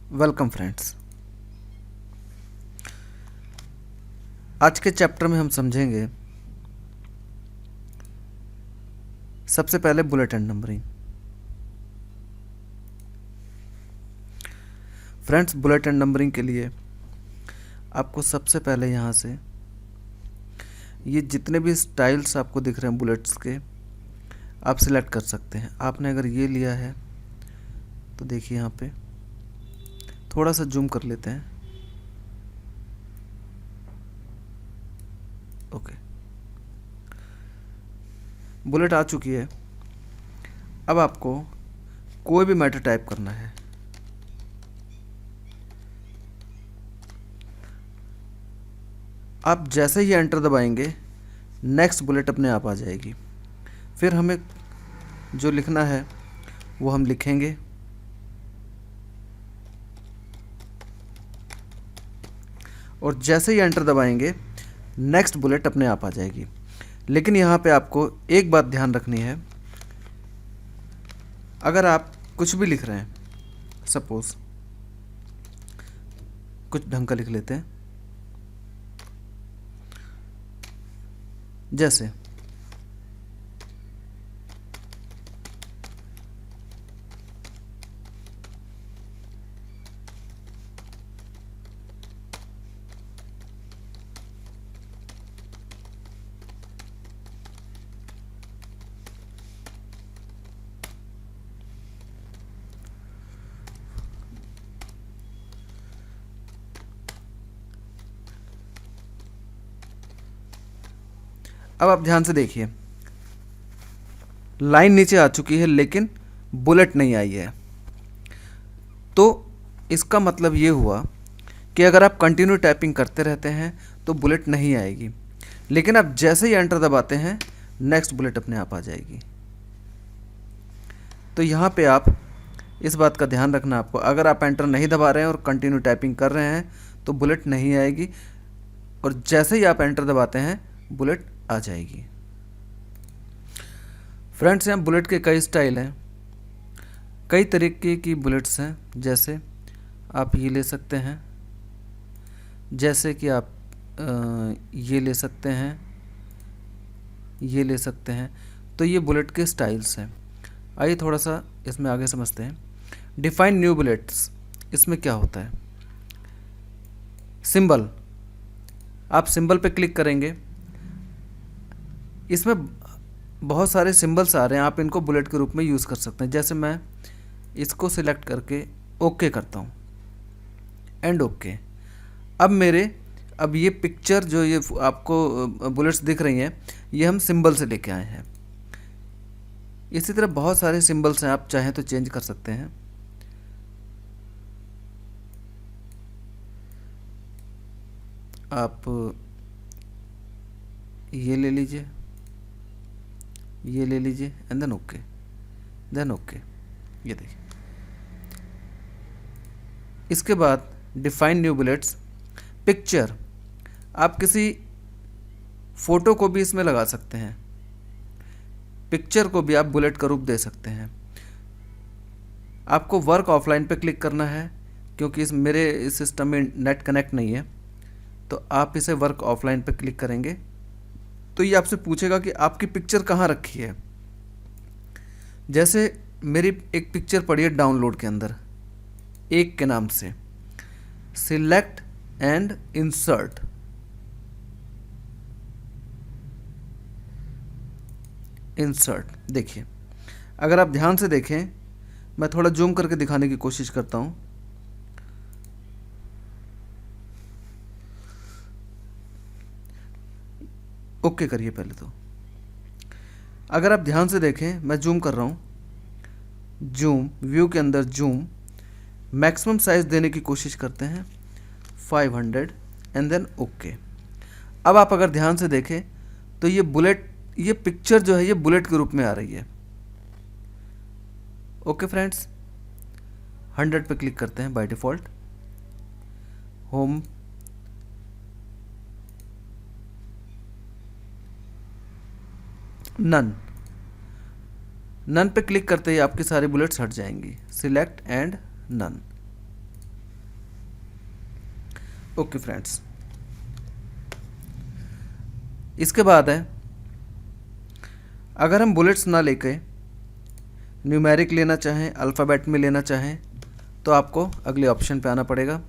Welcome friends. आज के chapter में हम समझेंगे सबसे पहले bullet and numbering. Friends, bullet and numbering के लिए आपको सबसे पहले यहाँ से ये जितने भी स्टाइल्स आपको दिख रहे हैं बुलेट्स के, आप सिलेक्ट कर सकते हैं। आपने अगर ये लिया है तो देखिए यहाँ पे थोड़ा सा जूम कर लेते हैं। ओके, बुलेट आ चुकी है। अब आपको कोई भी मैटर टाइप करना है। आप जैसे ही एंटर दबाएंगे नेक्स्ट बुलेट अपने आप आ जाएगी। फिर हमें जो लिखना है वो हम लिखेंगे। और जैसे ही एंटर दबाएंगे नेक्स्ट बुलेट अपने आप आ जाएगी। लेकिन यहाँ पे आपको एक बात ध्यान रखनी है, अगर आप कुछ भी लिख रहे हैं, सपोज कुछ ढंग का लिख लेते हैं, जैसे अब आप ध्यान से देखिए, लाइन नीचे आ चुकी है लेकिन बुलेट नहीं आई है। तो इसका मतलब ये हुआ कि अगर आप कंटिन्यू टाइपिंग करते रहते हैं तो बुलेट नहीं आएगी, लेकिन आप जैसे ही एंटर दबाते हैं नेक्स्ट बुलेट अपने आप आ जाएगी। तो यहाँ पे आप इस बात का ध्यान रखना आपको, अगर आप एंटर नहीं दबा रहे हैं और कंटिन्यू टाइपिंग कर रहे हैं तो बुलेट नहीं आएगी, और जैसे ही आप एंटर दबाते हैं बुलेट आ जाएगी। फ्रेंड्स, यहाँ बुलेट के कई स्टाइल हैं, कई तरीके की बुलेट्स हैं। जैसे आप ये ले सकते हैं, जैसे कि आप ये ले सकते हैं, ये ले सकते हैं। तो ये बुलेट के स्टाइल्स हैं। आइए थोड़ा सा इसमें आगे समझते हैं। डिफाइन न्यू बुलेट्स, इसमें क्या होता है? सिंबल, आप सिंबल पे क्लिक करेंगे, इसमें बहुत सारे सिंबल्स आ रहे हैं, आप इनको बुलेट के रूप में यूज़ कर सकते हैं। जैसे मैं इसको सिलेक्ट करके ओके करता हूँ, एंड ओके। अब ये पिक्चर जो ये आपको बुलेट्स दिख रही हैं, ये हम सिंबल से लेके आए हैं। इसी तरह बहुत सारे सिंबल्स हैं, आप चाहें तो चेंज कर सकते हैं। आप ये ले लीजिए, ये ले लीजिए, and then okay, then okay. ये देखिए। इसके बाद डिफाइन न्यू बुलेट्स। पिक्चर, आप किसी फोटो को भी इसमें लगा सकते हैं, पिक्चर को भी आप बुलेट का रूप दे सकते हैं। आपको वर्क ऑफलाइन पे क्लिक करना है, क्योंकि मेरे सिस्टम में नेट कनेक्ट नहीं है, तो आप इसे वर्क ऑफलाइन पे क्लिक करेंगे तो ये आपसे पूछेगा कि आपकी पिक्चर कहाँ रखी है। जैसे मेरी एक पिक्चर पड़ी है डाउनलोड के अंदर, एक के नाम से। Select and insert, insert. देखिए, अगर आप ध्यान से देखें, मैं थोड़ा जूम करके दिखाने की कोशिश करता हूँ। ओके करिए पहले तो। अगर आप ध्यान से देखें, मैं जूम कर रहा हूँ, जूम, व्यू के अंदर जूम, मैक्सिमम साइज देने की कोशिश करते हैं 500, एंड देन ओके। अब आप अगर ध्यान से देखें तो ये पिक्चर जो है ये बुलेट के रूप में आ रही है। ओके फ्रेंड्स, 100 पे क्लिक करते हैं by default. Home, none, none पे क्लिक करते ही आपकी सारी बुलेट्स हट जाएंगी। Select and none, okay friends, इसके बाद है, अगर हम बुलेट्स ना लेके न्यूमेरिक लेना चाहें, अल्फ़ाबेट में लेना चाहें, तो आपको अगले ऑप्शन पे आना पड़ेगा।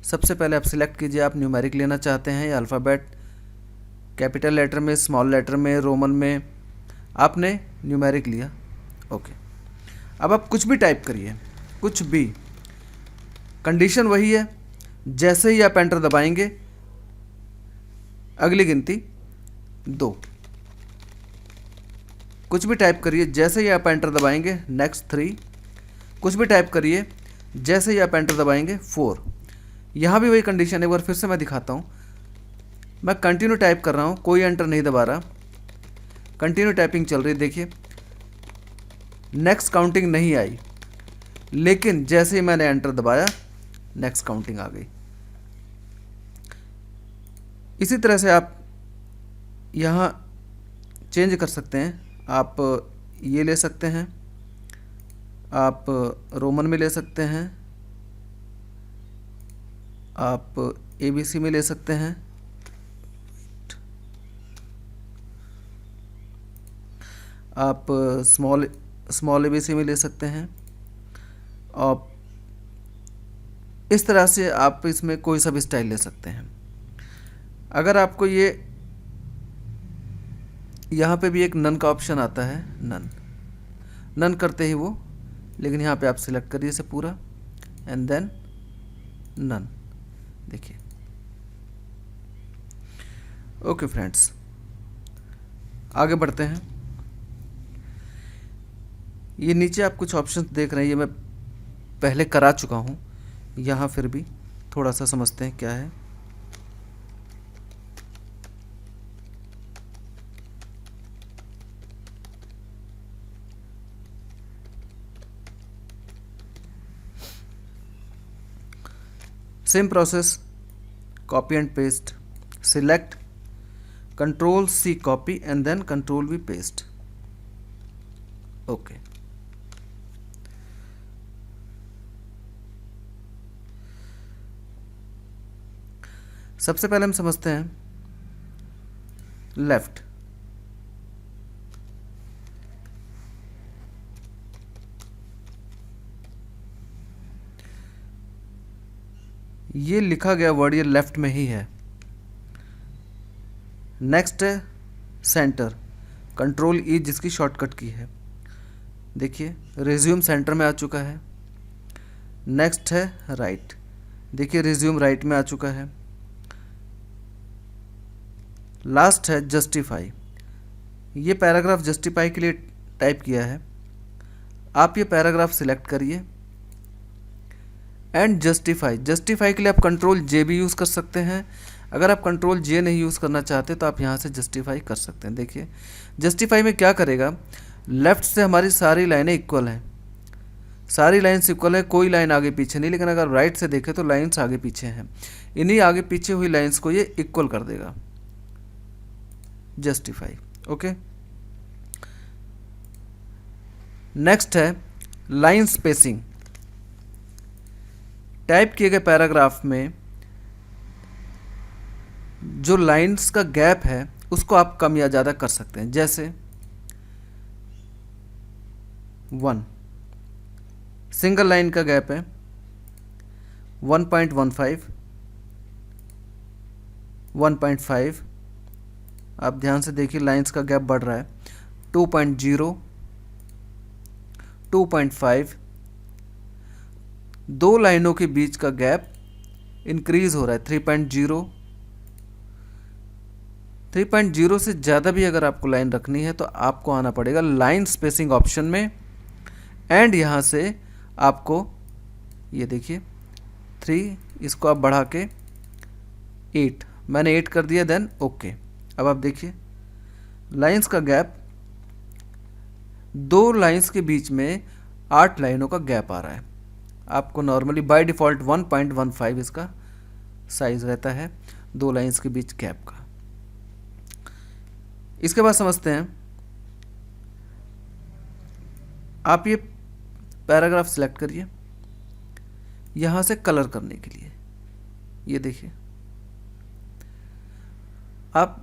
सबसे पहले आप सिलेक्ट कीजिए आप न्यूमेरिक लेना चाहते हैं या अल्फ़ाबेट, कैपिटल लेटर में, स्मॉल लेटर में, रोमन में। आपने न्यूमेरिक लिया, ओके। अब आप कुछ भी टाइप करिए, कुछ भी, कंडीशन वही है, जैसे ही आप एंटर दबाएंगे अगली गिनती 2। कुछ भी टाइप करिए, जैसे ही आप एंटर दबाएंगे नेक्स्ट 3। कुछ भी टाइप करिए, जैसे ही आप एंटर दबाएंगे 4। यहाँ भी वही कंडीशन है, एक बार फिर से मैं दिखाता हूँ। मैं कंटिन्यू टाइप कर रहा हूँ, कोई एंटर नहीं दबा रहा, कंटिन्यू टाइपिंग चल रही है। देखिए नेक्स्ट काउंटिंग नहीं आई, लेकिन जैसे ही मैंने एंटर दबाया नेक्स्ट काउंटिंग आ गई। इसी तरह से आप यहाँ चेंज कर सकते हैं। आप ये ले सकते हैं, आप रोमन में ले सकते हैं, आप ABC में ले सकते हैं, आप स्मॉल ABC में ले सकते हैं, और इस तरह से आप इसमें कोई सा भी स्टाइल ले सकते हैं। अगर आपको ये यहाँ पे भी एक नन का ऑप्शन आता है, नन करते ही वो, लेकिन यहाँ पे आप सिलेक्ट करिए इसे पूरा एंड देन नन। देखिए, ओके फ्रेंड्स, आगे बढ़ते हैं। ये नीचे आप कुछ ऑप्शंस देख रहे हैं, ये मैं पहले करा चुका हूँ, यहाँ फिर भी थोड़ा सा समझते हैं क्या है। Same process, copy and paste, select, control C copy and then control V paste, okay. सबसे पहले हम समझते हैं लेफ्ट। ये लिखा गया वर्ड ये लेफ्ट में ही है। नेक्स्ट है सेंटर, कंट्रोल E जिसकी शॉर्टकट की है। देखिए रिज्यूम सेंटर में आ चुका है। नेक्स्ट है राइट, देखिए रिज्यूम राइट में आ चुका है। लास्ट है जस्टिफाई, ये पैराग्राफ जस्टिफाई के लिए टाइप किया है। आप ये पैराग्राफ सिलेक्ट करिए एंड जस्टिफाई के लिए आप कंट्रोल J भी यूज़ कर सकते हैं। अगर आप कंट्रोल J नहीं यूज़ करना चाहते तो आप यहाँ से जस्टिफाई कर सकते हैं। देखिए जस्टिफाई में क्या करेगा, लेफ़्ट से हमारी सारी लाइनें इक्वल हैं, सारी लाइन्स इक्वल है, कोई लाइन आगे पीछे नहीं। लेकिन अगर राइट से देखें तो लाइन्स आगे पीछे हैं, इन्हीं आगे पीछे हुई लाइन्स को ये इक्वल कर देगा, जस्टिफाई, ओके। नेक्स्ट है लाइन स्पेसिंग, टाइप किए गए पैराग्राफ में जो लाइंस का गैप है उसको आप कम या ज़्यादा कर सकते हैं। जैसे 1 सिंगल लाइन का गैप है 1.15, 1.5, आप ध्यान से देखिए लाइंस का गैप बढ़ रहा है, 2.0, 2.5, दो लाइनों के बीच का गैप इंक्रीज हो रहा है, 3.0, 3.0 से ज़्यादा भी अगर आपको लाइन रखनी है तो आपको आना पड़ेगा लाइन स्पेसिंग ऑप्शन में, एंड यहाँ से आपको ये देखिए 3, इसको आप बढ़ा के 8, मैंने 8 कर दिया, देन ओके। अब आप देखिए लाइंस का गैप, दो लाइंस के बीच में 8 लाइनों का गैप आ रहा है। आपको नॉर्मली बाय डिफ़ॉल्ट 1.15 इसका साइज रहता है दो लाइंस के बीच गैप का। इसके बाद समझते हैं, आप ये पैराग्राफ सिलेक्ट करिए यहाँ से कलर करने के लिए, ये देखिए, आप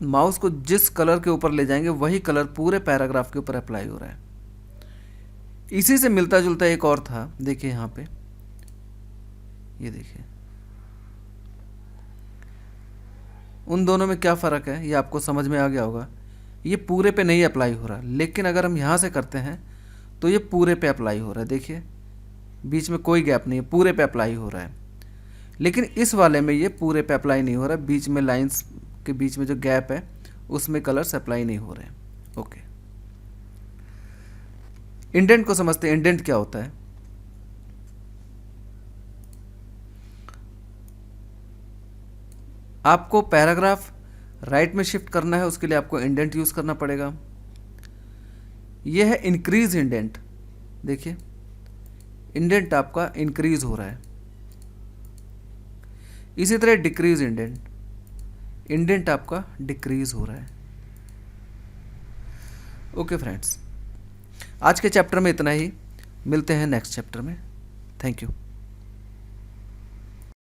माउस को जिस कलर के ऊपर ले जाएंगे वही कलर पूरे पैराग्राफ के ऊपर अप्लाई हो रहा है। इसी से मिलता जुलता एक और था, देखिए यहाँ पे, ये देखिए, उन दोनों में क्या फ़र्क है ये आपको समझ में आ गया होगा। ये पूरे पे नहीं अप्लाई हो रहा, लेकिन अगर हम यहाँ से करते हैं तो ये पूरे पे अप्लाई हो रहा है। देखिए बीच में कोई गैप नहीं है, पूरे पे अप्लाई हो रहा है। लेकिन इस वाले में ये पूरे पे अप्लाई नहीं हो रहा, बीच में लाइंस के बीच में जो गैप है उसमें कलर्स अप्लाई नहीं हो रहे हैं। ओके, इंडेंट को समझते हैं। इंडेंट क्या होता है? आपको पैराग्राफ राइट में शिफ्ट करना है, उसके लिए आपको इंडेंट यूज़ करना पड़ेगा। यह है इंक्रीज इंडेंट। देखिए इंडेंट आपका इंक्रीज हो रहा है। इसी तरह डिक्रीज इंडेंट, इंडेंट आपका डिक्रीज हो रहा है। ओके फ्रेंड्स, आज के चैप्टर में इतना ही, मिलते हैं नेक्स्ट चैप्टर में। Thank you.